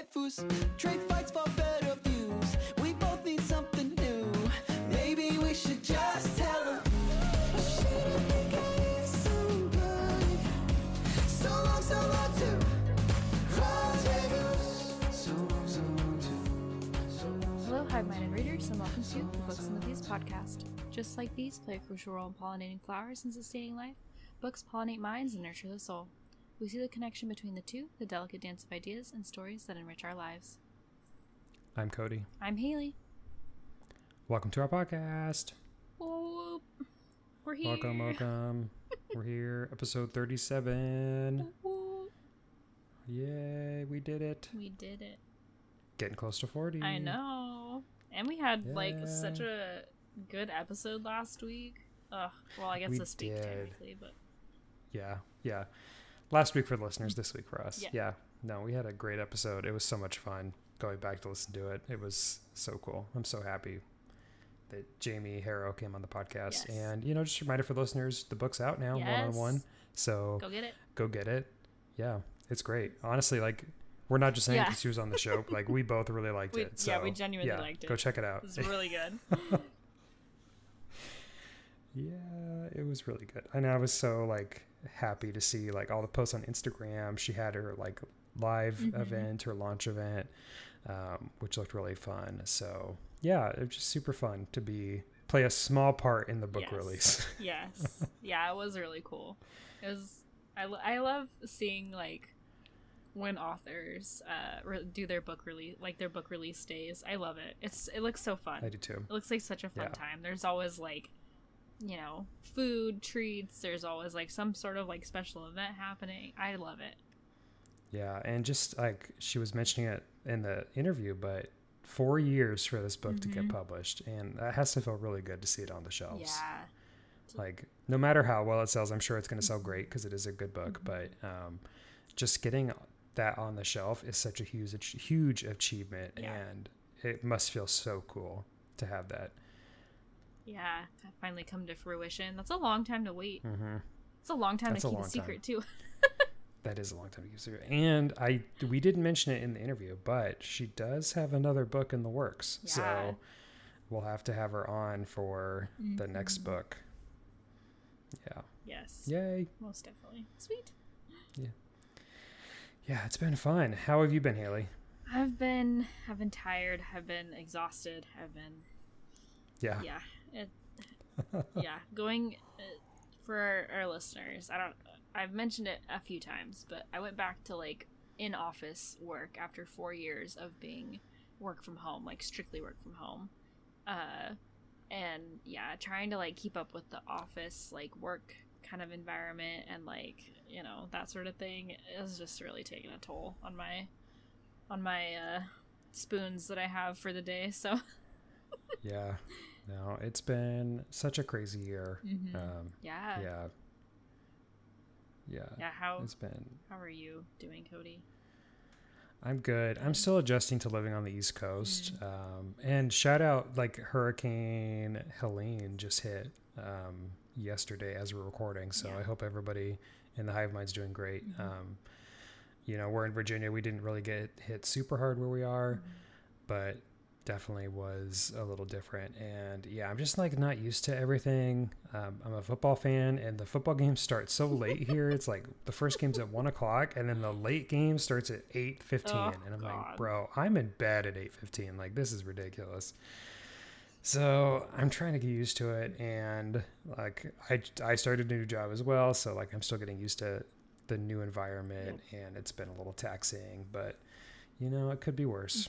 waifus, trade fights for better views. We both need something new. Maybe we should just tell them. Shouldn't think I is so good. So long to rendezvous. So long to. Hello, hive-minded readers, and welcome to the Books and the Bees podcast. Just like bees play a crucial role in pollinating flowers and sustaining life, books pollinate minds and nurture the soul. We see the connection between the two, the delicate dance of ideas and stories that enrich our lives. I'm Cody. I'm Haley. Welcome to our podcast. Whoop. We're here. Welcome. We're here, episode 37. Whoop. Yay, we did it. We did it. Getting close to 40. I know. And we had Yeah. such a good episode last week. Ugh. Well, I guess We this week did. technically, but Yeah. Last week for the listeners, this week for us. Yeah. No, we had a great episode. It was so much fun going back to listen to it. It was so cool. I'm so happy that Jamie Harrow came on the podcast. Yes. And, just a reminder for the listeners, the book's out now, Yes. one-on-one. So go get it. Yeah, it's great. Honestly, we're not just saying Yeah. because she was on the show. We both really liked it. So, we genuinely liked it. Go check it out. It's really good. Yeah, it was really good. And I was so happy to see all the posts on Instagram. She had her live event, her launch event, which looked really fun. So yeah, it was just super fun to play a small part in the book release. Yes. Yeah, it was really cool. It was. I love seeing when authors do their book release, their book release days. I love it. It looks so fun. I do too. It looks like such a fun time. There's always food, treats. There's always some sort of special event happening. I love it. Yeah, and just she was mentioning it in the interview, but 4 years for this book to get published, and that has to feel really good to see it on the shelves. Yeah. No matter how well it sells, I'm sure it's going to sell great because it is a good book, but just getting that on the shelf is such a huge achievement, and it must feel so cool to have that. Yeah, finally come to fruition. That's a long time to wait. It's a long time to keep a secret too. That is a long time to keep a secret. And we didn't mention it in the interview, but she does have another book in the works. Yeah. So we'll have to have her on for the next book. Yeah. Yes. Yay. Most definitely. Sweet. Yeah, it's been fun. How have you been, Haley? I've been tired. I've been exhausted. Yeah. Going for our listeners. I've mentioned it a few times, but I went back to in office work after 4 years of being work from home, strictly work from home. And yeah, trying to keep up with the office work kind of environment and that sort of thing is just really taking a toll on my spoons that I have for the day. So Yeah. No, it's been such a crazy year. Yeah. How are you doing, Cody? I'm good. I'm still adjusting to living on the East Coast. And shout out, Hurricane Helene just hit yesterday as we're recording. So I hope everybody in the Hive Mind's doing great. We're in Virginia. We didn't really get hit super hard where we are, but definitely was a little different. And yeah, I'm just not used to everything. I'm a football fan, and the football games start so late here. It's the first game's at 1:00, and then the late game starts at 8:15. And I'm bro, I'm in bed at 8:15. This is ridiculous. So I'm trying to get used to it, and I started a new job as well, so I'm still getting used to the new environment, and it's been a little taxing, but it could be worse.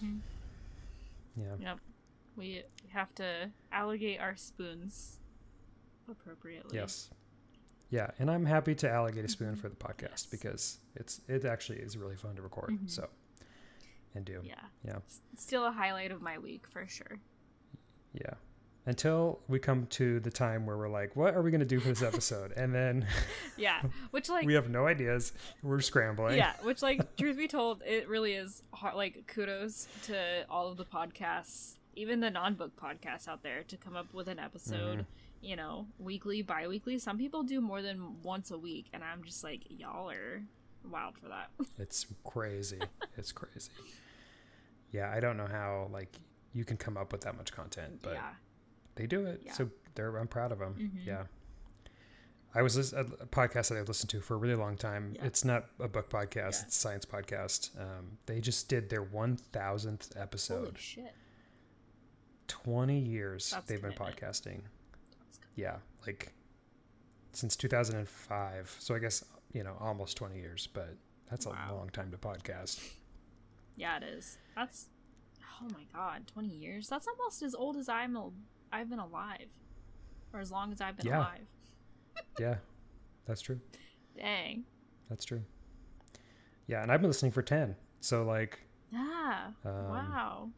Yeah. Yep. We have to allocate our spoons appropriately. Yes. Yeah, and I'm happy to allocate a spoon for the podcast because it actually is really fun to record. So, and do. Yeah. Still a highlight of my week for sure. Yeah. Until we come to the time where we're what are we going to do for this episode? And then which we have no ideas. We're scrambling. Yeah, which truth be told, it really is hard. Kudos to all of the podcasts, even the non-book podcasts out there, to come up with an episode, weekly, bi-weekly. Some people do more than once a week, and I'm just y'all are wild for that. It's crazy. It's crazy. yeah, I don't know how like you can come up with that much content, but Yeah. they do it. Yeah. So I'm proud of them. Mhm. Yeah. I was a podcast that I listened to for a really long time. Yeah. It's not a book podcast; Yeah. it's a science podcast. They just did their 1,000th episode. Holy shit. 20 years That's they've been commitment. podcasting. Yeah, like since 2005. So I guess almost 20 years, but that's Wow. a long time to podcast. Yeah, it is. That's, oh my god, 20 years? That's almost as old as I've been alive. Or as long as I've been Yeah. alive. Yeah, that's true. Dang. That's true. Yeah, and I've been listening for 10. So like, Yeah. Wow.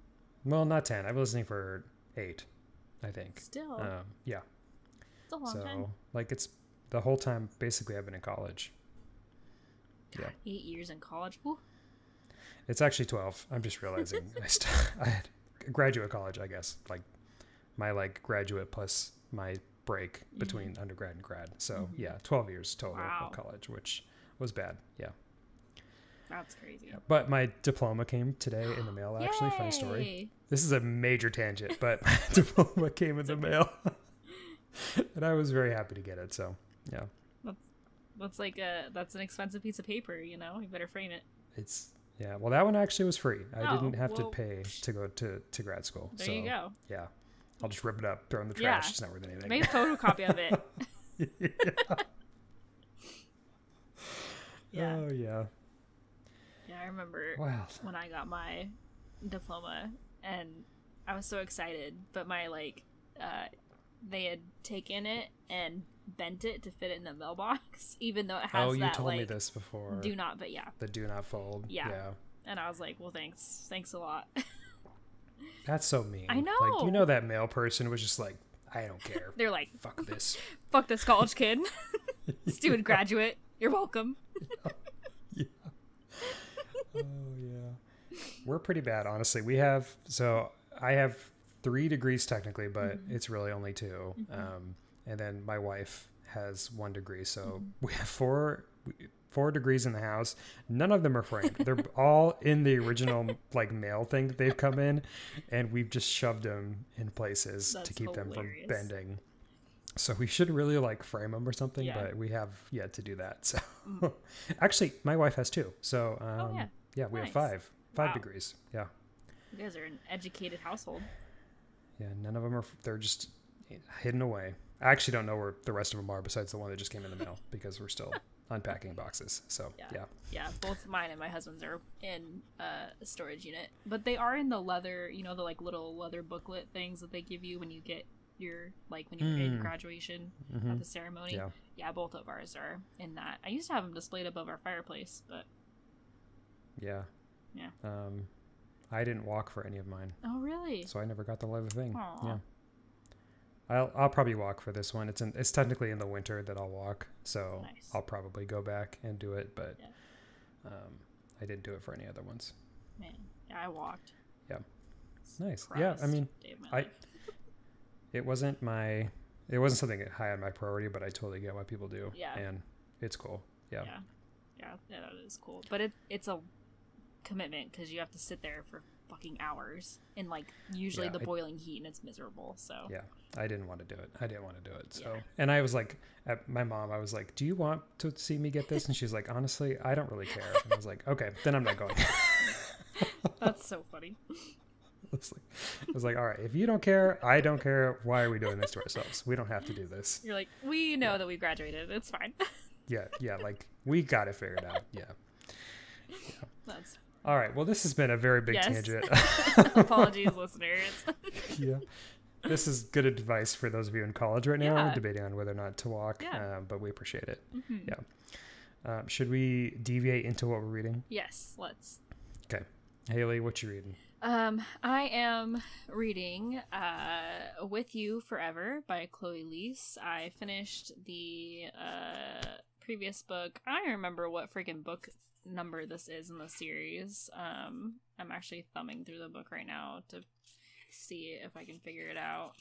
well, not 10. I've been listening for 8, I think. Still. Yeah. It's a long So time. like it's the whole time basically I've been in college. God, 8 years in college. Whew. It's actually 12. I'm just realizing I had graduate college, I guess. Like my like graduate plus my break between undergrad and grad. So yeah, 12 years total Wow. of college, which was bad. Yeah. That's crazy. Yeah. But my diploma came today in the mail, actually. Funny story. Yay. This is a major tangent, but my diploma came in the mail. And I was very happy to get it. So yeah. That's like that's an expensive piece of paper, you better frame it. Yeah. Well, that one actually was free. I Oh, didn't have well, to pay to go to grad school. There so, you go. Yeah. I'll just rip it up, throw it in the Yeah. trash. It's not worth anything. Make a photocopy of it. Yeah. Oh, yeah. Yeah, I remember Wow. when I got my diploma and I was so excited, but my they had taken it and bent it to fit it in the mailbox, even though it has Oh, you that told me like this before. do not, but yeah. The do not fold. Yeah. Yeah. And I was like, well, thanks a lot. That's so mean. I know. Like, that mail person was just like, I don't care. They're like, Fuck this. fuck this college kid. Stupid graduate. You're welcome. Yeah. Oh, yeah. We're pretty bad, honestly. I have 3 degrees technically, but it's really only 2. And then my wife has 1 degree. So we have 4 degrees in the house. None of them are framed. They're all in the original like mail thing that they've come in, and we've just shoved them in places That's to keep them from hilarious. bending. So we should really like frame them or something, Yeah. but we have yet to do that. So actually, my wife has 2. So yeah, we Nice. have 5 Wow. degrees. Yeah. You guys are an educated household. Yeah. None of them they're just hidden away. I actually don't know where the rest of them are besides the one that just came in the mail because we're still unpacking boxes. So yeah. Yeah, both mine and my husband's are in a storage unit, but they are in the leather, the like little leather booklet things that they give you when you get your when you're in graduation at the ceremony. Yeah, both of ours are in that. I used to have them displayed above our fireplace, but Yeah. Yeah. I didn't walk for any of mine, oh really? so I never got the leather thing. Aw. Yeah. I'll probably walk for this one. It's technically in the winter that I'll walk, so Nice. I'll probably go back and do it. But Yeah. I didn't do it for any other ones. Man, yeah, I walked. Yeah. Nice. Yeah. I Proudest mean, day of my I life. it wasn't something high on my priority, but I totally get why people do. Yeah. And it's cool. Yeah. Yeah, that is cool, but it's a commitment because you have to sit there for fucking hours in usually Yeah, the boiling heat, and it's miserable. So Yeah. I didn't want to do it. So, Yeah. and I was like, at my mom, I was like, do you want to see me get this? And she's like, honestly, I don't really care. And I was like, okay, then I'm not going. that's so funny. I was like, all right, if you don't care, I don't care. Why are we doing this to ourselves? We don't have to do this. You're like, we know that we graduated. It's fine. Yeah. Like we got it figured out. Yeah. That's All right. Well, this has been a very big Yes. tangent. apologies, listeners. Yeah. This is good advice for those of you in college right now, Yeah. debating on whether or not to walk. Yeah. But we appreciate it. Mhm. Yeah. Should we deviate into what we're reading? Yes, let's. Okay. Haley, what you reading? I am reading With You Forever by Chloe Liese. I finished the previous book. I don't remember what freaking book number this is in the series. I'm actually thumbing through the book right now to see if I can figure it out.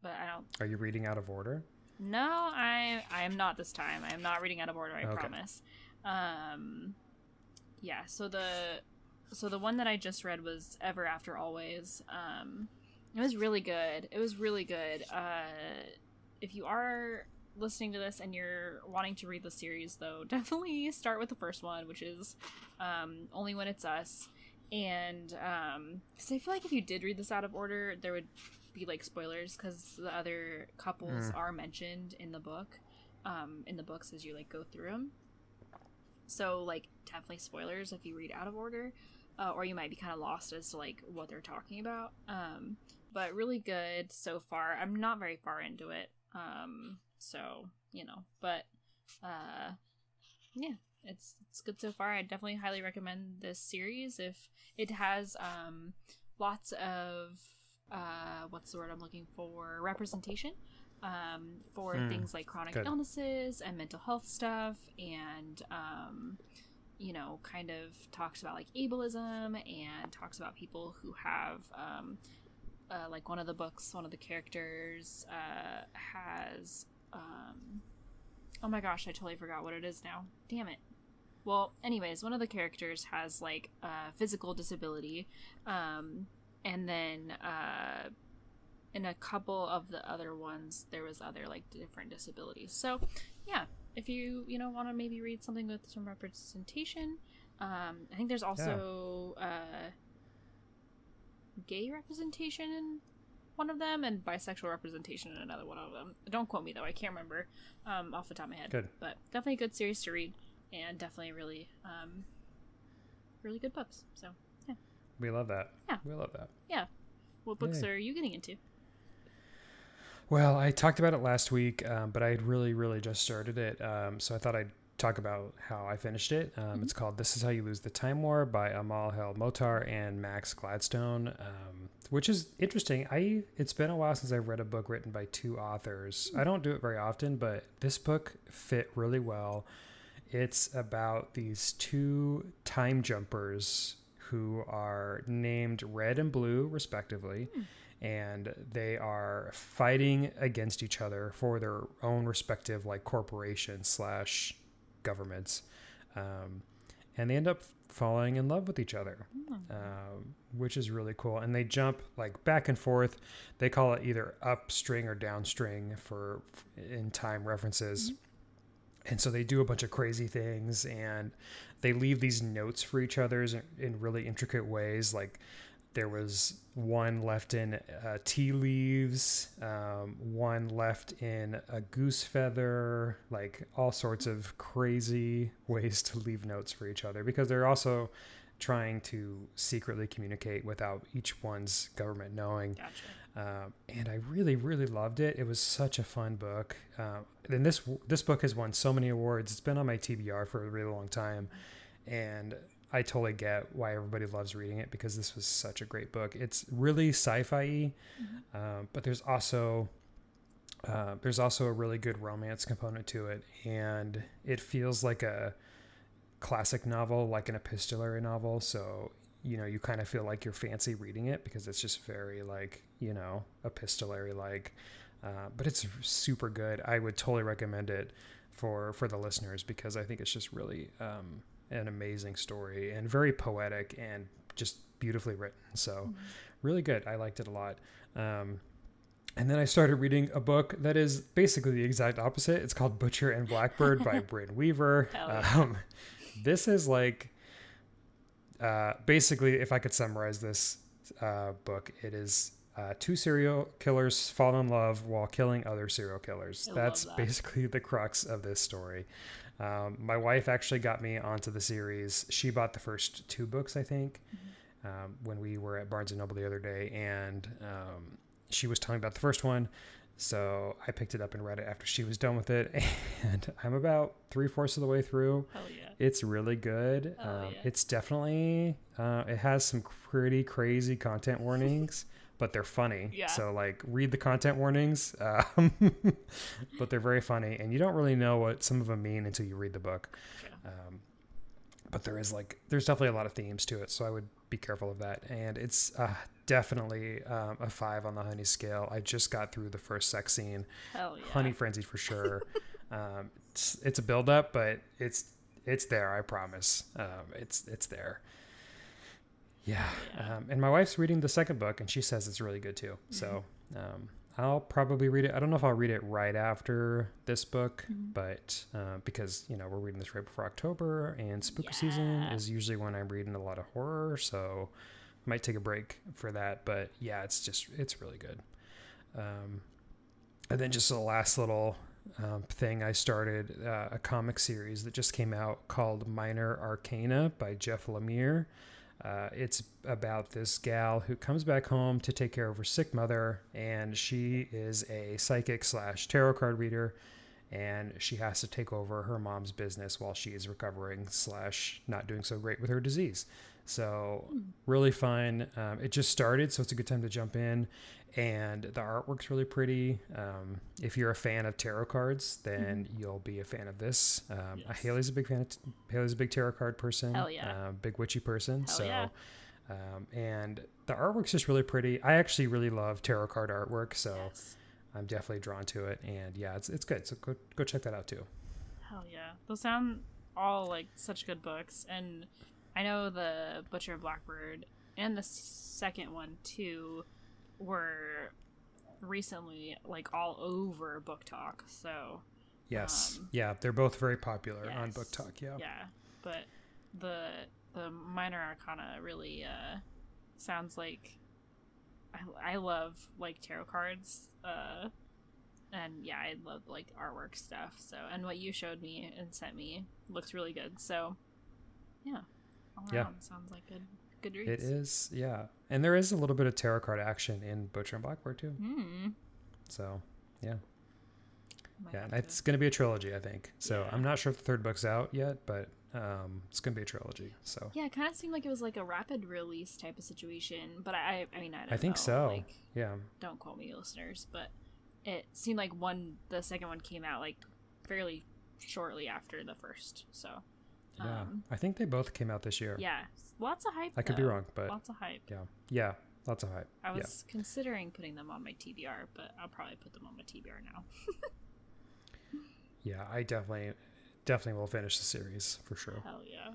But I don't. Are you reading out of order? No, I am not this time. I am not reading out of order, I Okay. promise. Yeah, so the so the one that I just read was Ever After Always. It was really good. If you are listening to this and you're wanting to read the series, though, definitely start with the first one, which is Only When It's Us. And because I feel like if you did read this out of order, there would be like spoilers, because the other couples are mentioned in the book, in the books as you like go through them. So like definitely spoilers if you read out of order, or you might be kind of lost as to like what they're talking about. But really good so far. I'm not very far into it. So, you know, but, yeah, it's good so far. I definitely highly recommend this series. If it has, lots of, what's the word I'm looking for? Representation, for things like chronic illnesses and mental health stuff, and, you know, kind of talks about like ableism, and talks about people who have, like one of the books, one of the characters has oh my gosh, I totally forgot what it is now. Damn it. Well, anyways, one of the characters has like a physical disability, and then in a couple of the other ones there was other like different disabilities. So yeah, if you want to maybe read something with some representation, I think there's also gay representation in one of them and bisexual representation in another one of them. Don't quote me though, I can't remember off the top of my head. Good. But definitely a good series to read, and definitely really really good books. So yeah, we love that. Yeah, we love that. Yeah. What books are you getting into? Well, I talked about it last week, but I had really just started it, so I thought I'd talk about how I finished it. It's called This Is How You Lose the Time War by Amal El-Mohtar and Max Gladstone, which is interesting. It's been a while since I've read a book written by two authors. I don't do it very often, but this book fit really well. It's about these two time jumpers who are named Red and Blue, respectively, and they are fighting against each other for their own respective like corporations / governments, and they end up falling in love with each other, which is really cool. And they jump like back and forth. They call it either up string or down string for in time references. And so they do a bunch of crazy things, and they leave these notes for each other in really intricate ways. Like there was one left in tea leaves, one left in a goose feather, like all sorts of crazy ways to leave notes for each other, because they're also trying to secretly communicate without each one's government knowing. Gotcha. And I really loved it. It was such a fun book. And this book has won so many awards. It's been on my TBR for a really long time. And I totally get why everybody loves reading it, because this was such a great book. It's really sci-fi-y, but there's also a really good romance component to it. And it feels like a classic novel, like an epistolary novel. So, you kind of feel like you're fancy reading it, because it's just very like, epistolary like, but it's super good. I would totally recommend it for the listeners, because I think it's just really, an amazing story and very poetic and just beautifully written. So really good. I liked it a lot. And then I started reading a book that is basically the exact opposite. It's called Butcher and Blackbird by Brynne Weaver. This is like, basically, if I could summarize this book, it is two serial killers fall in love while killing other serial killers. That's basically the crux of this story. My wife actually got me onto the series. She bought the first two books, I think, when we were at Barnes & Noble the other day, and she was telling me about the first one. So I picked it up and read it after she was done with it, and I'm about 3/4 of the way through. Hell yeah. It's really good. It's definitely, it has some pretty crazy content warnings, but they're funny. Yeah. So like read the content warnings, but they're very funny, and you don't really know what some of them mean until you read the book. Yeah. But there's definitely a lot of themes to it. So I would be careful of that. And it's definitely a 5 on the honey scale. I just got through the first sex scene. Hell yeah. Honey frenzied for sure. It's a build up, but it's there. I promise. It's there. Yeah. Yeah. And my wife's reading the second book, and she says it's really good too. So I'll probably read it. I don't know if I'll read it right after this book, but because, we're reading this right before October, and spooky season is usually when I'm reading a lot of horror. So I might take a break for that. But yeah, it's really good. And then just the last little thing, I started a comic series that just came out called Minor Arcana by Jeff Lemire. It's about this gal who comes back home to take care of her sick mother, and she is a psychic / tarot card reader, and she has to take over her mom's business while she is recovering / not doing so great with her disease. So really fun. It just started, so it's a good time to jump in. And the artwork's really pretty. If you're a fan of tarot cards, then you'll be a fan of this. Haley's a big fan. Haley's a big tarot card person. Hell yeah. Big witchy person. Hell yeah. And the artwork's just really pretty. I actually really love tarot card artwork, so I'm definitely drawn to it. And yeah, it's good. So go check that out too. Hell yeah. Those sound all like such good books. And I know the Butcher of Blackbird and the second one too were recently like all over Book Talk. So yes, they're both very popular on Book Talk. But the Minor Arcana really sounds like I love like tarot cards, and I love like artwork stuff. So, and what you showed me and sent me looks really good. So all around sounds like good reads. It is, and there is a little bit of tarot card action in Butcher and Blackbird too. So and it's going to be a trilogy, I think. So I'm not sure if the third book's out yet, but it's going to be a trilogy. So it kind of seemed like it was like a rapid release type of situation, but I mean I think know. So. Like, don't quote me, listeners, but it seemed like the second one came out like fairly shortly after the first. So I think they both came out this year. Lots of hype. I could be wrong, but lots of hype. Yeah, lots of hype. I was considering putting them on my TBR, but I'll probably put them on my TBR now. Yeah, I definitely will finish the series for sure. Hell yeah!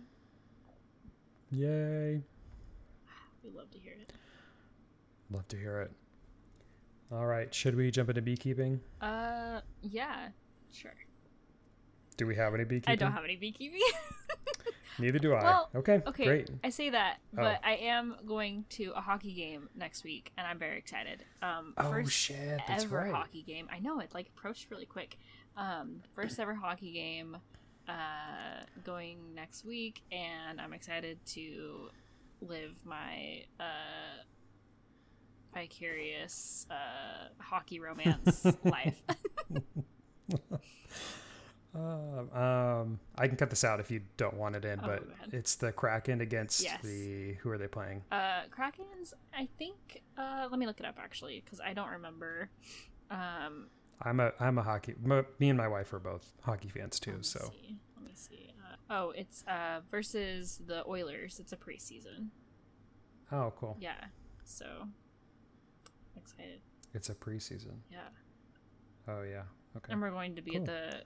Yay! We love to hear it. Love to hear it. All right, should we jump into beekeeping? Yeah, sure. Do we have any beekeeping? I don't have any beekeeping. Neither do I. Well, okay, great. I say that, but I am going to a hockey game next week, and I'm very excited. First that's ever right. hockey game. I know, it like approached really quick. First ever hockey game going next week, and I'm excited to live my vicarious hockey romance life. I can cut this out if you don't want it in, but it's the Kraken against who are they playing? Krakens, I think. Let me look it up actually, because I don't remember. I'm a hockey. Me and my wife are both hockey fans too. Let me see. It's versus the Oilers. It's a preseason. Oh, cool. Yeah. So excited. It's a preseason. Yeah. Oh yeah. Okay. And we're going to be at the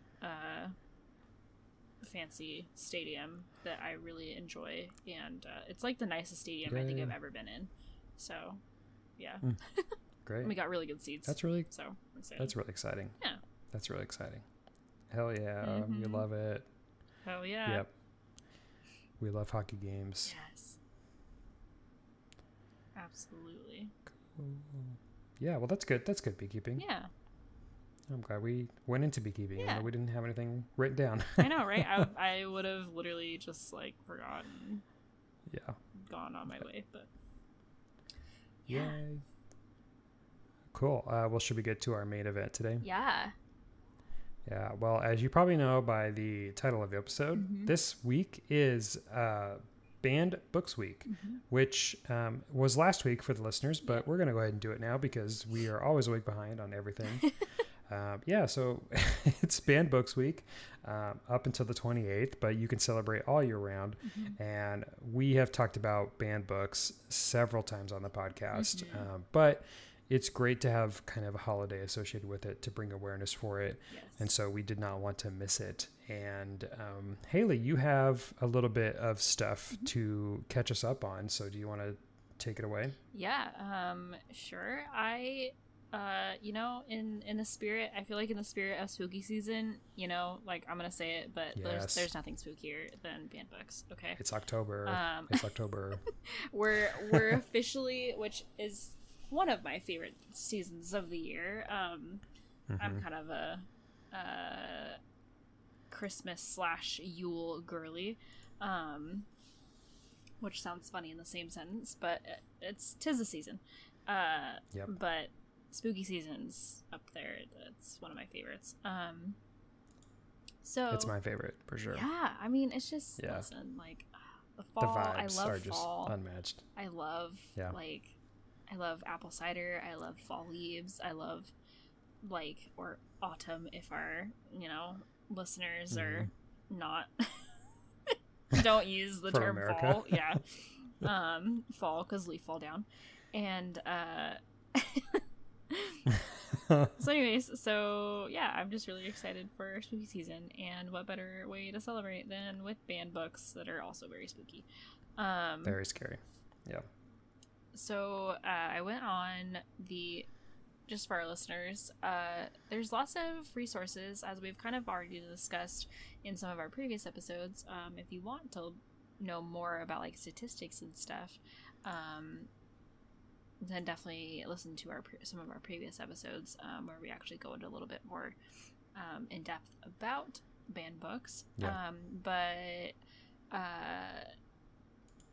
fancy stadium that I really enjoy, and it's like the nicest stadium I think I've ever been in. So, yeah. Great. And we got really good seats. That's really exciting. Yeah. That's really exciting. Hell yeah. We love it. Hell yeah. Yep. We love hockey games. Yes. Absolutely. Cool. Yeah, well that's good. That's good beekeeping. Yeah. I'm glad we went into beekeeping, even though we didn't have anything written down. I know, right? I would have literally just like forgotten. Yeah. Gone on my way, but. Yay. Cool. Well, should we get to our main event today? Yeah. Yeah. Well, as you probably know by the title of the episode, this week is Banned Books Week, which was last week for the listeners, but we're going to go ahead and do it now because we are always a week behind on everything. So it's Banned Books Week up until the 28th, but you can celebrate all year round. And we have talked about banned books several times on the podcast, but it's great to have kind of a holiday associated with it to bring awareness for it. Yes. And so we did not want to miss it. And Haley, you have a little bit of stuff to catch us up on. So do you want to take it away? Yeah, sure. I, in the spirit, I feel like in the spirit of spooky season, like I'm going to say it, but Yes. there's nothing spookier than banned books. Okay. It's October. It's October. We're officially, which is one of my favorite seasons of the year. I'm kind of a Christmas / Yule girly, which sounds funny in the same sentence, but tis the season. Yep. But spooky season's up there. It's one of my favorites. So It's my favorite for sure. yeah, I mean, it's just listen, like the fall. The I vibes love are fall. just unmatched. I love Yeah. I love apple cider. I love fall leaves. I love or autumn if our listeners are not don't use the For term America. fall. Yeah, fall because leaf fall down, and so anyways, I'm just really excited for spooky season, and what better way to celebrate than with banned books that are also very spooky. Very scary. Yeah. So I went on just for our listeners, there's lots of resources, as we've kind of already discussed in some of our previous episodes. If you want to know more about like statistics and stuff, then definitely listen to some of our previous episodes where we actually go into a little bit more in depth about banned books. Yeah. But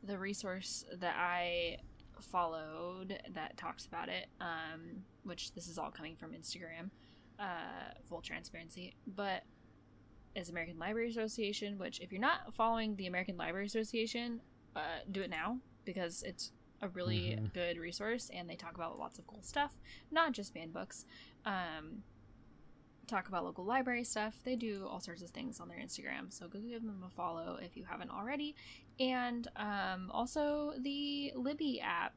the resource that I followed that talks about it, which this is all coming from Instagram, full transparency, but is American Library Association, which if you're not following the American Library Association, do it now, because it's a really good resource, and they talk about lots of cool stuff, not just banned books. Talk about local library stuff. They do all sorts of things on their Instagram, so go give them a follow if you haven't already. And also the Libby app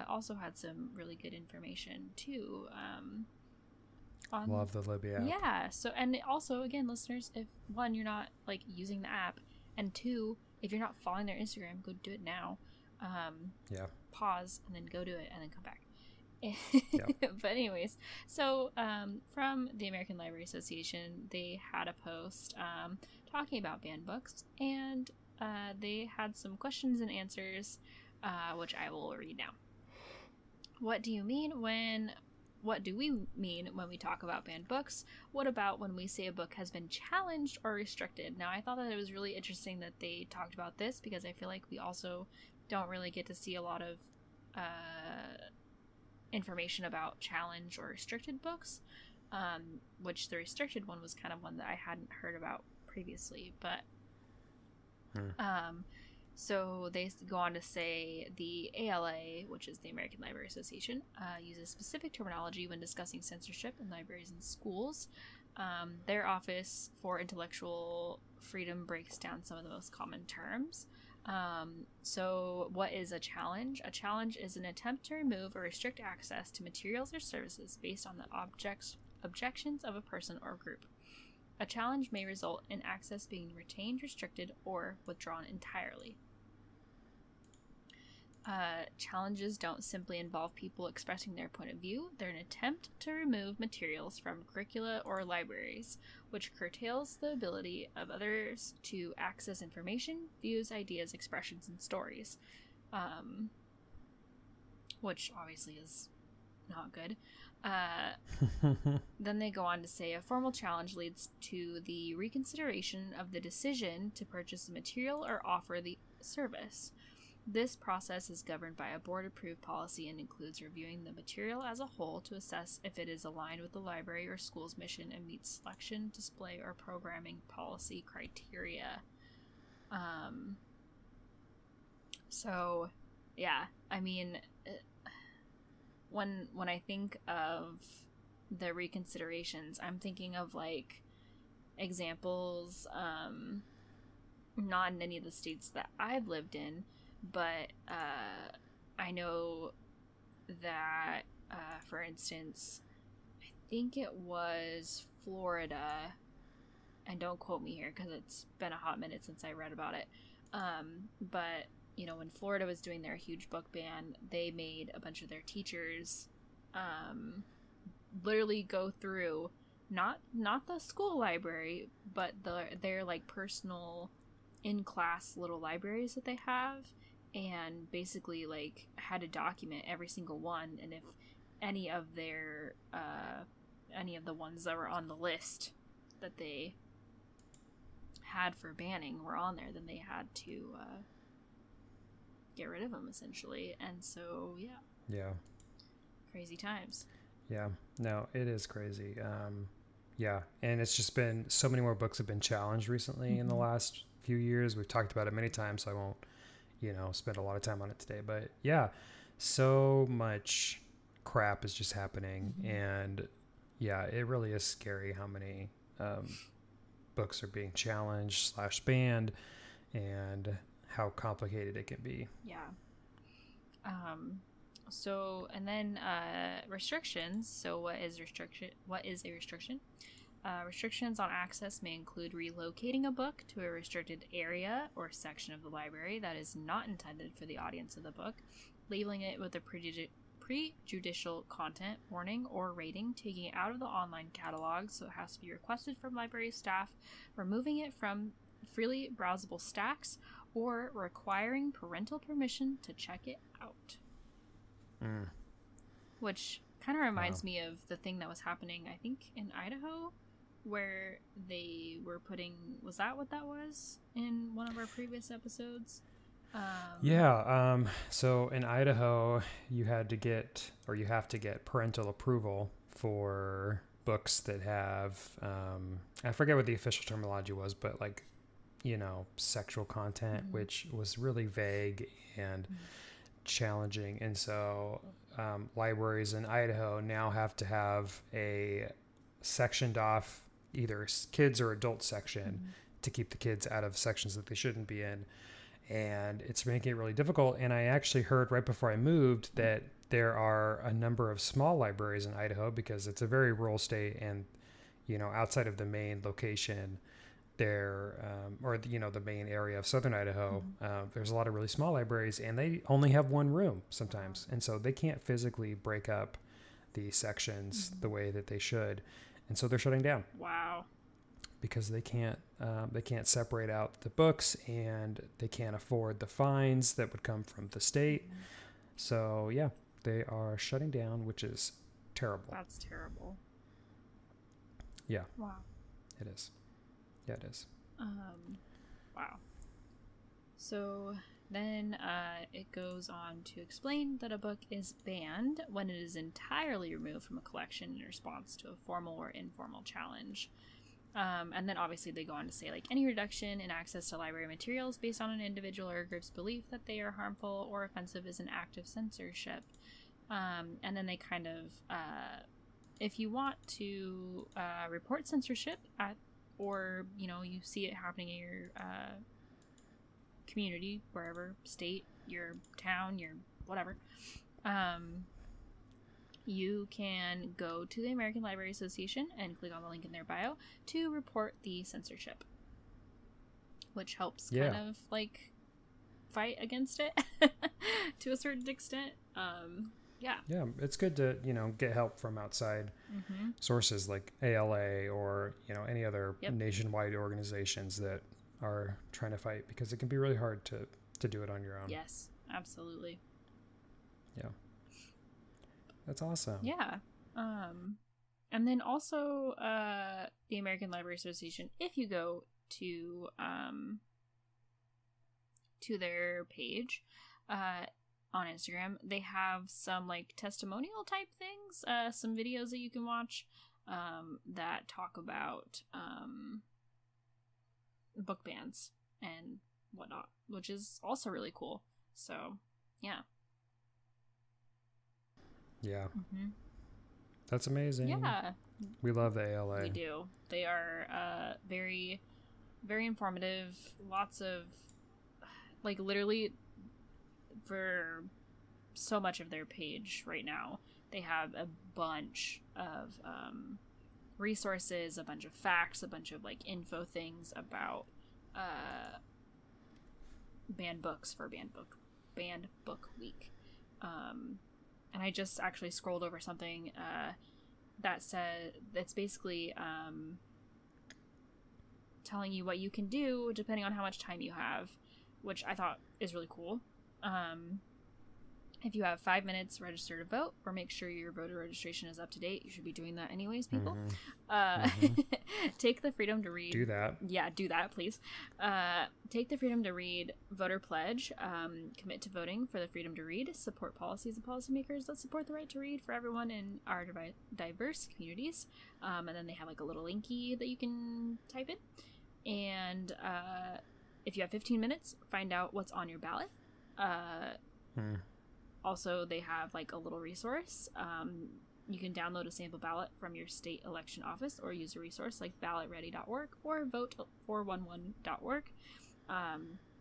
also had some really good information too. Love the Libby app. Yeah. So, and also again, listeners, if one, you're not like using the app, and two, if you're not following their Instagram, go do it now. Pause and then go do it and then come back. But anyways, so from the American Library Association, they had a post talking about banned books, and they had some questions and answers, which I will read now. What do we mean when we talk about banned books? What about when we say a book has been challenged or restricted? Now, I thought that it was really interesting that they talked about this, because I feel like we also don't really get to see a lot of information about challenge or restricted books, which the restricted one was kind of one that I hadn't heard about previously, but so they go on to say the ALA, which is the American Library Association, uses specific terminology when discussing censorship in libraries and schools. Their Office for Intellectual Freedom breaks down some of the most common terms. So what is a challenge? A challenge is an attempt to remove or restrict access to materials or services based on the objections of a person or group. A challenge may result in access being retained, restricted, or withdrawn entirely. Challenges don't simply involve people expressing their point of view. They're an attempt to remove materials from curricula or libraries, which curtails the ability of others to access information, views, ideas, expressions, and stories. Which obviously is not good. Then they go on to say a formal challenge leads to the reconsideration of the decision to purchase the material or offer the service. This process is governed by a board-approved policy and includes reviewing the material as a whole to assess if it is aligned with the library or school's mission and meets selection, display, or programming policy criteria. So, yeah, I mean, when I think of the reconsiderations, I'm thinking of, like, examples, not in any of the states that I've lived in, but I know that For instance, I think it was Florida, and don't quote me here because it's been a hot minute since I read about it. But when Florida was doing their huge book ban, they made a bunch of their teachers literally go through not the school library, but their like personal in-class little libraries that they have, and basically like had to document every single one, and if any of the ones that were on the list that they had for banning were on there, then they had to get rid of them essentially. And so yeah, crazy times. Yeah, no, it is crazy. Yeah, and it's just been so many more books have been challenged recently in the last few years. We've talked about it many times, so I won't spend a lot of time on it today, but yeah, so much crap is just happening. And yeah, it really is scary how many books are being challenged / banned, and how complicated it can be. Yeah. So, and then restrictions. So what is a restriction? Restrictions on access may include relocating a book to a restricted area or section of the library that is not intended for the audience of the book, labeling it with a prejudicial content warning or rating, taking it out of the online catalog so it has to be requested from library staff, removing it from freely browsable stacks, or requiring parental permission to check it out. Which kind of reminds me of the thing that was happening, I think, in Idaho, where they were putting... Was that what that was in one of our previous episodes? So in Idaho, you have to get parental approval for books that have, I forget what the official terminology was, but like, sexual content, which was really vague and challenging. And so libraries in Idaho now have to have a sectioned off either kids or adult section to keep the kids out of sections that they shouldn't be in. And it's making it really difficult. And I actually heard right before I moved that there are a number of small libraries in Idaho, because it's a very rural state, and outside of the main location there, the main area of southern Idaho, there's a lot of really small libraries, and they only have one room sometimes, and so they can't physically break up the sections the way that they should, and so they're shutting down. Wow. Because they can't separate out the books, and they can't afford the fines that would come from the state. So yeah, they are shutting down, which is terrible. That's terrible. Yeah. Wow. It is. Yeah, it is. Wow. So then it goes on to explain that a book is banned when it is entirely removed from a collection in response to a formal or informal challenge. And then obviously they go on to say, like, any reduction in access to library materials based on an individual or a group's belief that they are harmful or offensive is an act of censorship. And then they kind of, if you want to report censorship or you see it happening in your community, wherever, state, your town, your whatever, you can go to the American Library Association and click on the link in their bio to report the censorship, which helps kind of like fight against it to a certain extent. Yeah, it's good to get help from outside sources like ALA or any other nationwide organizations that are trying to fight, because it can be really hard to do it on your own. Yes, absolutely. Yeah. That's awesome. Yeah. And then also the American Library Association, if you go to their page on Instagram, they have some like testimonial type things, some videos that you can watch that talk about book bans and whatnot, which is also really cool. So, yeah. Yeah. That's amazing. Yeah. We love the ALA. We do. They are very, very informative. Lots of, like, literally for so much of their page right now, They have a bunch of resources, a bunch of facts, a bunch of like info things about banned books for banned book week. And I just actually scrolled over something that said that's basically telling you what you can do depending on how much time you have, which I thought is really cool. If you have 5 minutes, register to vote, or make sure your voter registration is up to date. You should be doing that anyways, people. Take the freedom to read. Do that. Yeah, do that, please. Take the freedom to read. Voter pledge. Commit to voting for the freedom to read. Support policies and policymakers that support the right to read for everyone in our diverse communities. And then they have like a little linky that you can type in. And if you have 15 minutes, find out what's on your ballot. Also, they have like a little resource. You can download a sample ballot from your state election office or use a resource like ballotready.org or vote411.org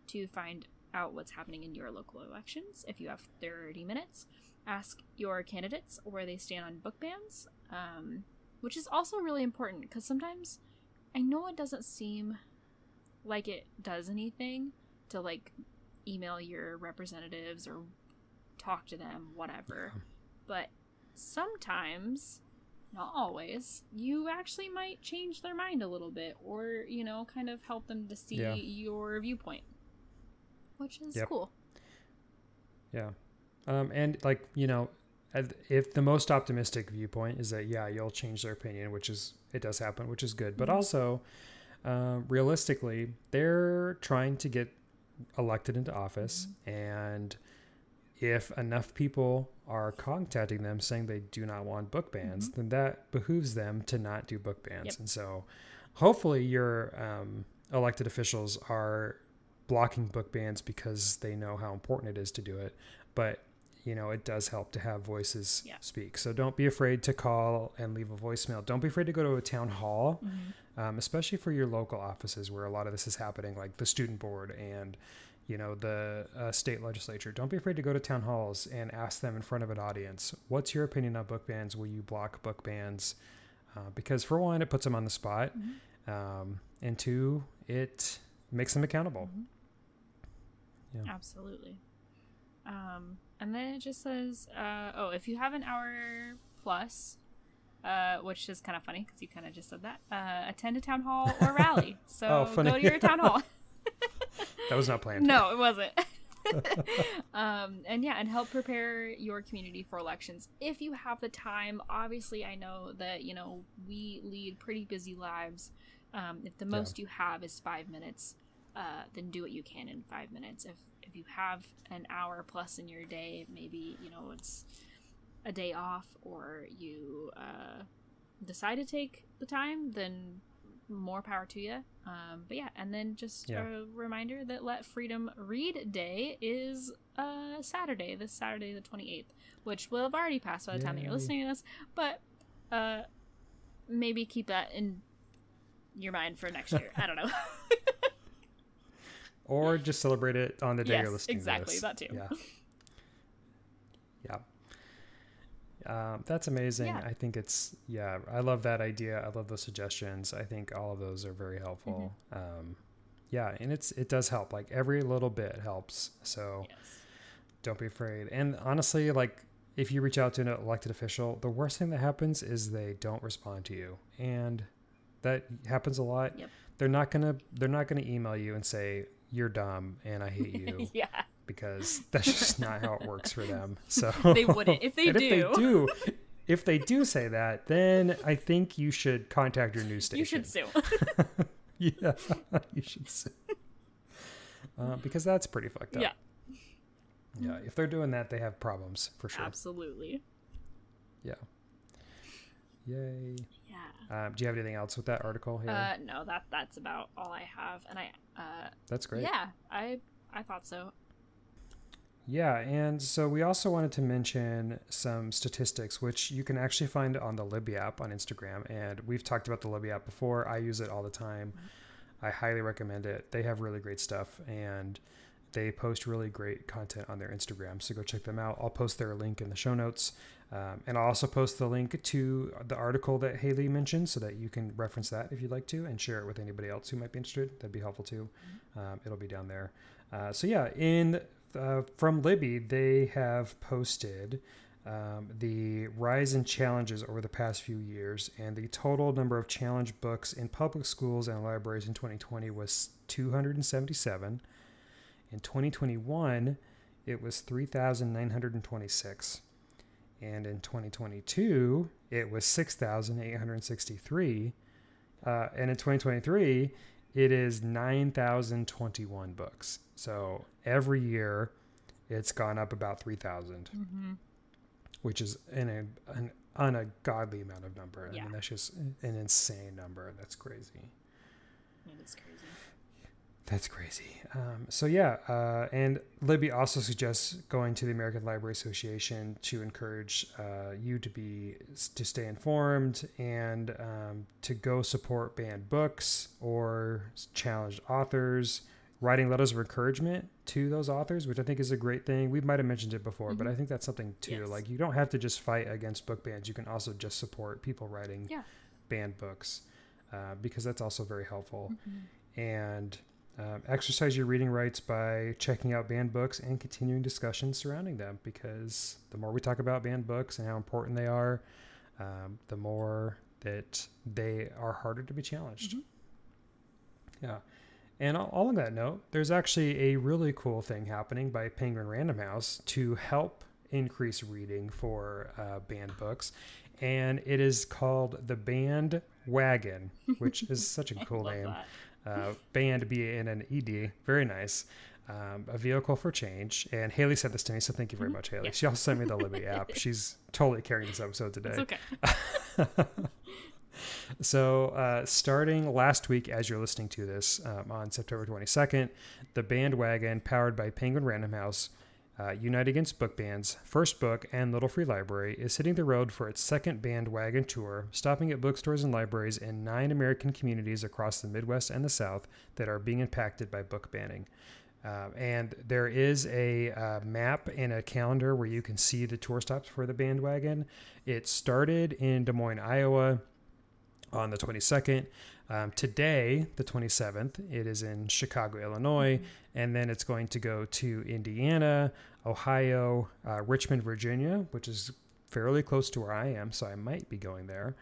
to find out what's happening in your local elections. If you have 30 minutes, ask your candidates where they stand on book bans, which is also really important because sometimes I know it doesn't seem like it does anything to like email your representatives or talk to them, whatever. But sometimes, not always, you actually might change their mind a little bit or, you know, kind of help them to see your viewpoint, which is cool. Yeah. And like, you know, if the most optimistic viewpoint is that, you'll change their opinion, it does happen, which is good. But also, realistically, they're trying to get elected into office, and if enough people are contacting them saying they do not want book bans, then that behooves them to not do book bans. And so hopefully your elected officials are blocking book bans because they know how important it is to do it. But, you know, it does help to have voices speak. So don't be afraid to call and leave a voicemail. Don't be afraid to go to a town hall, especially for your local offices where a lot of this is happening, like the student board and, you know, the state legislature. Don't be afraid to go to town halls and ask them in front of an audience, what's your opinion on book bans? Will you block book bans? Because for one, it puts them on the spot. And two, it makes them accountable. Absolutely. And then it just says, if you have an hour plus, which is kind of funny because you kind of just said that, attend a town hall or rally. So go to your town hall. That was not planned. No, it wasn't. And help prepare your community for elections if you have the time. Obviously, I know that, you know, we lead pretty busy lives. If the most you have is 5 minutes, then do what you can in 5 minutes. If you have an hour plus in your day, maybe, you know, it's a day off or you decide to take the time, then more power to you. And then just a reminder that Let Freedom Read Day is Saturday, this Saturday the 28th, which will have already passed by the time that you're listening to this, but maybe keep that in your mind for next year. I don't know. Or just celebrate it on the day you're listening to this. Exactly, that too. That's amazing. I think it's, I love that idea. I love those suggestions. I think all of those are very helpful. And it does help. Like every little bit helps. So don't be afraid. And honestly, like if you reach out to an elected official, the worst thing that happens is they don't respond to you. And that happens a lot. They're not gonna email you and say, you're dumb and I hate you. Because that's just not how it works for them. So they wouldn't. If they do. If they do say that, then I think you should contact your news station. You should sue. You should sue. Because that's pretty fucked up. Yeah. If they're doing that, they have problems for sure. Absolutely. Yeah. Yay. Yeah. Do you have anything else with that article here? No, that's about all I have. And that's great. Yeah, I thought so. Yeah, and so we also wanted to mention some statistics, which you can actually find on the Libby app on Instagram. And we've talked about the Libby app before. I use it all the time. I highly recommend it. They have really great stuff. And They post really great content on their Instagram, so go check them out. I'll post their link in the show notes. And I'll also post the link to the article that Haley mentioned so that you can reference that if you'd like to and share it with anybody else who might be interested. That'd be helpful too. It'll be down there. So yeah, from Libby, they have posted the rise in challenges over the past few years, and the total number of challenge books in public schools and libraries in 2020 was 277. In 2021, it was 3,926. And in 2022, it was 6,863. And in 2023, it is 9,021 books. So every year, it's gone up about 3,000, which is an ungodly amount of number. I mean, that's just an insane number. That's crazy. It is crazy. That's crazy. And Libby also suggests going to the American Library Association to encourage you to stay informed and to go support banned books or challenged authors, writing letters of encouragement to those authors, which I think is a great thing. We might have mentioned it before, but I think that's something too. Yes. Like, you don't have to just fight against book bans. You can also just support people writing banned books because that's also very helpful. And exercise your reading rights by checking out banned books and continuing discussions surrounding them, because the more we talk about banned books and how important they are, the more that they are harder to be challenged. Yeah. And all on that note, there's actually a really cool thing happening by Penguin Random House to help increase reading for banned books. And it is called the Banned Wagon, which is such a cool name. Banned, B-A-N-N-E-D. Very nice. A vehicle for change. And Haley sent this to me, so thank you very much, Haley. She also sent me the Libby app. She's totally carrying this episode today. It's okay. So starting last week, as you're listening to this, on September 22nd, the Bandwagon, powered by Penguin Random House, Unite Against Book Bans, First Book, and Little Free Library, is hitting the road for its second Bandwagon tour, stopping at bookstores and libraries in 9 American communities across the Midwest and the South that are being impacted by book banning. And there is a map and a calendar where you can see the tour stops for the Bandwagon. It started in Des Moines, Iowa, on the 22nd. Today, the 27th, it is in Chicago, Illinois, and then it's going to go to Indiana, Ohio, Richmond, Virginia, which is fairly close to where I am, so I might be going there.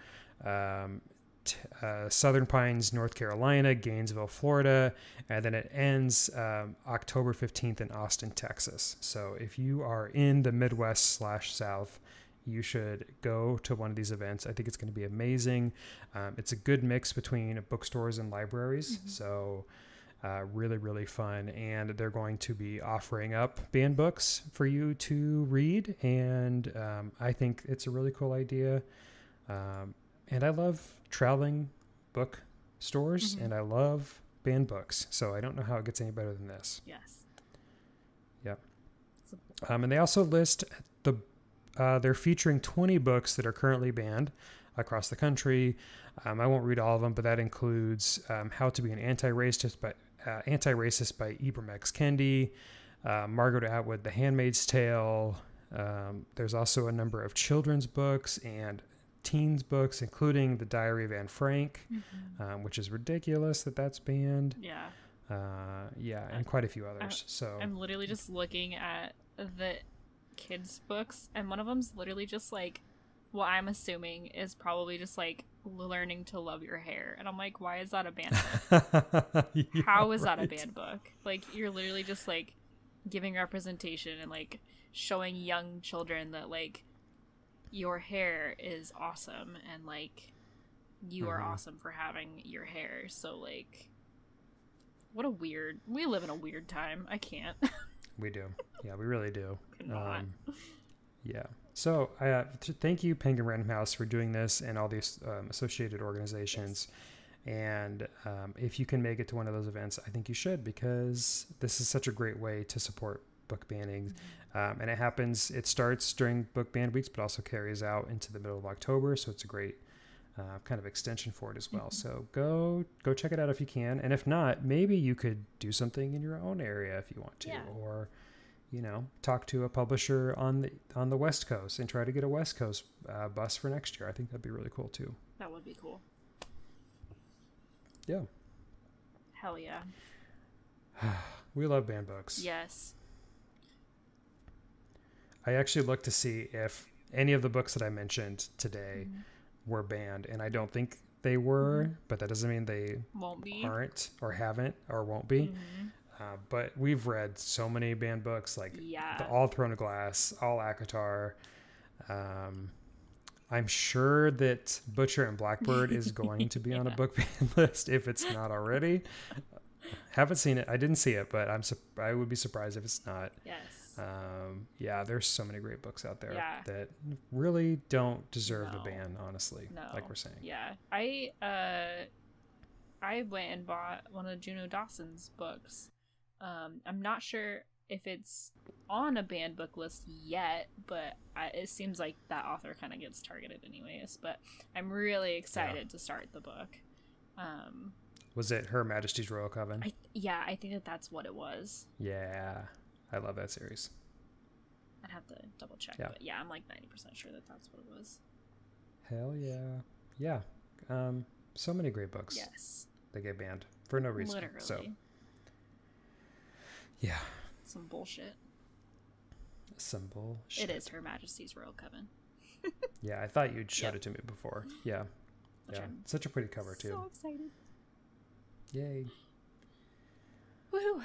Southern Pines, North Carolina, Gainesville, Florida, and then it ends October 15th in Austin, Texas. So if you are in the Midwest/South, you should go to one of these events. I think it's going to be amazing. It's a good mix between bookstores and libraries. So really, really fun. And they're going to be offering up banned books for you to read. And I think it's a really cool idea. And I love traveling bookstores and I love banned books. So I don't know how it gets any better than this. Yes. Yep. And they also list they're featuring 20 books that are currently banned across the country. I won't read all of them, but that includes How to Be an Anti-Racist by Ibram X. Kendi, Margaret Atwood, The Handmaid's Tale. There's also a number of children's books and teens books, including The Diary of Anne Frank, which is ridiculous that that's banned. Yeah. And quite a few others. So I'm literally just looking at the kids books, and one of them's literally just like, what I'm assuming is probably just like learning to love your hair, and I'm like, why is that a banned book? How is that a banned book? Like, you're literally just like giving representation and like showing young children that like your hair is awesome and like you are awesome for having your hair. So like, we live in a weird time. I can't. We do. Yeah, we really do. Not. Yeah. So thank you, Penguin Random House, for doing this and all these associated organizations. Yes. And if you can make it to one of those events, I think you should, because this is such a great way to support book banning. And it starts during book ban weeks, but also carries out into the middle of October. So it's a great kind of extension for it as well. So go check it out if you can. And if not, maybe you could do something in your own area if you want to, or, talk to a publisher on the West Coast and try to get a West Coast bus for next year. I think that'd be really cool too. That would be cool. Yeah. Hell yeah. We love banned books. Yes. I actually looked to see if any of the books that I mentioned today were banned, and I don't think they were, but that doesn't mean they won't be, aren't, or haven't, or won't be. But we've read so many banned books, like All Throne of Glass, All Akatar. I'm sure that Butcher and Blackbird is going to be on a book ban list if it's not already. Haven't seen it. I didn't see it, but I would be surprised if it's not. Yes. There's so many great books out there that really don't deserve the ban, honestly. No. Like we're saying. Yeah. I went and bought one of Juno Dawson's books. I'm not sure if it's on a banned book list yet, but it seems like that author kind of gets targeted anyways. But I'm really excited to start the book. Was it Her Majesty's Royal Coven? I think that's what it was. Yeah, I love that series. I'd have to double check, but I'm like 90% sure that's what it was. Hell yeah. Yeah. So many great books. Yes. They get banned for no reason. Literally. So, yeah. Some bullshit. Some bullshit. It is Her Majesty's Royal Coven. Yeah, I thought you'd showed it to me before. Yeah. Such a pretty cover, too. So excited. Yay. Woohoo.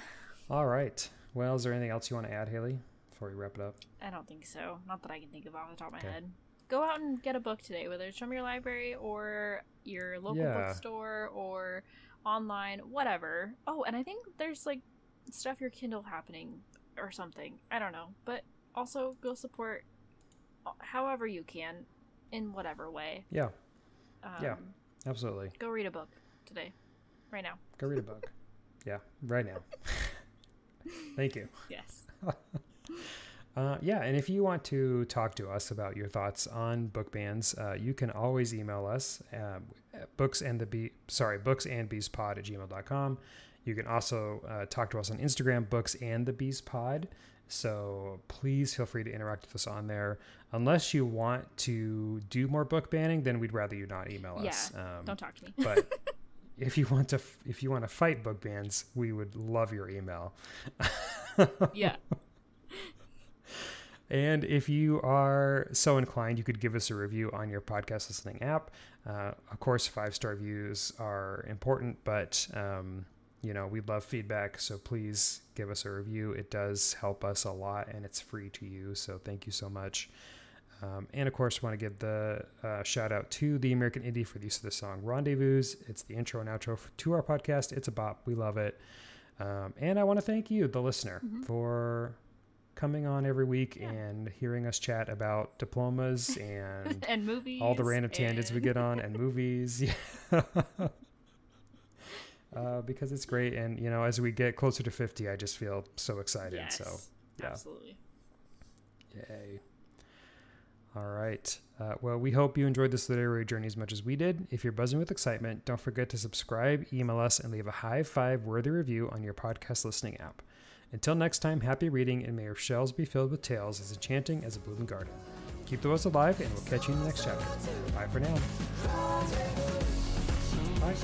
All right. Well, is there anything else you want to add, Haley, before we wrap it up? I don't think so. Not that I can think of off the top of my head. Go out and get a book today, whether it's from your library or your local bookstore or online, whatever. Oh, and I think there's like stuff your Kindle happening or something. I don't know. But also go support however you can in whatever way. Yeah. Absolutely. Go read a book today. Right now. Go read a book. Yeah, right now. Thank you. Yes. And if you want to talk to us about your thoughts on book bans, you can always email us at booksandbeespod@gmail.com. You can also talk to us on Instagram, booksandthebeespod. So please feel free to interact with us on there. Unless you want to do more book banning, then we'd rather you not email us. Don't talk to me. But if you want to fight book bans, we would love your email. Yeah. And if you are so inclined, you could give us a review on your podcast listening app. Of course, 5-star reviews are important, but we'd love feedback. So please give us a review. It does help us a lot, and it's free to you. So thank you so much. And of course, want to give the shout out to the American Indie for the use of the song Rendezvous. It's the intro and outro to our podcast. It's a bop. We love it. And I want to thank you, the listener, for coming on every week and hearing us chat about diplomas and and movies, all the random tangents we get on, and movies. Because it's great. And, as we get closer to 50, I just feel so excited. Yes, so, yeah. Absolutely. Yay. All right. Well, we hope you enjoyed this literary journey as much as we did. If you're buzzing with excitement, don't forget to subscribe, email us, and leave a high 5-worthy review on your podcast listening app. Until next time, happy reading, and may your shelves be filled with tales as enchanting as a blooming garden. Keep the buzz alive, and we'll catch you in the next chapter. Bye for now. Bye.